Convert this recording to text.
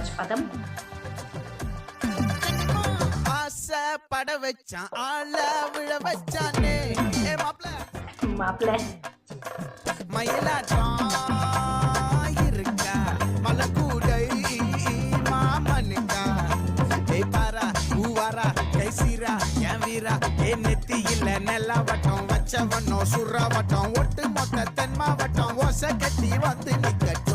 ராஜ் பதம். ஆசை பட வச்சான் ஆள விழ வச்சானே மாப்ள மயிலாட்டம் இருக்கா மலக்கூடை மாமனுக்கா பாரா பூவாரா கைசீரா என் வீரா என் நெத்தி இல்ல நெல்லா வட்டம் வச்ச வண்ணம் சுறா வட்டம் ஒட்டு மொத்த தென் மாவட்டம் ஓசை கட்டி வந்து நிக்கட்டும்.